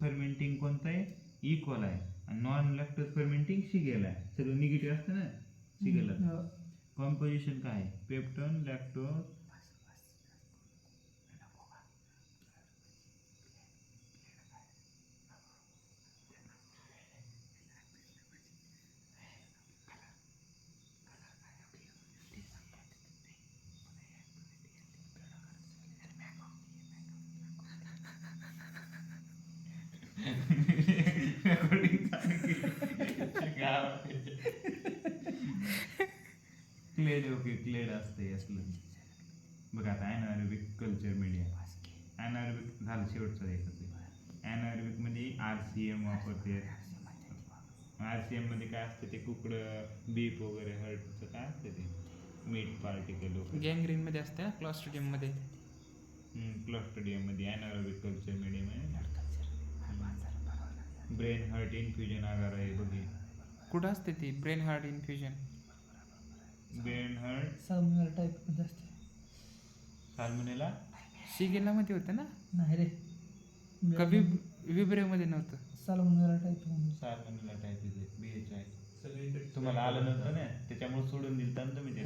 Fermenting कोणतं आहे, equal आहे. आणि नॉन लॅक्टोज फर्मेंटिंग सिगेल आहे. सगळं निगेटिव्ह असतं ना सिगेलला. कॉम्पोजिशन काय आहे, पेप्टोन, लॅक्टोज, क्लेड. ओके, क्लेड असते असलं. बघा आता ॲनारोबिक कल्चर मीडिया. ॲनारोबिक झालं शेवटचं एकच आहे. ॲनारोबिक मध्ये RCM वापरते. RCM मध्ये काय असतं ते कुकडं, बीप वगैरे हर्टचं काय असतं ते मीट पार्टिकल वगैरे. गँग्रीन मध्ये असते ना, क्लॉस्ट्रिडियम मध्ये. क्लॉस्ट्रिडियम मध्ये ॲनारोबिक कल्चर मीडियम आहे. ब्रेन हार्ट इन्फ्युजन आगार आहे बघे. कुठं असते ती brain heart infusion? Brain heart salmonella type मध्ये असते. साल्मोनेला शिगेला मध्ये होतं ना, नाही रे, कभी विब्रे मध्ये नव्हतं. साल्मोनेला टाईप म्हणून. साल्मोनेला टाईप BH आहे. तुम्हाला आलं नव्हतं ना, त्याच्यामुळे सोडून दिलं ना तुम्ही ते.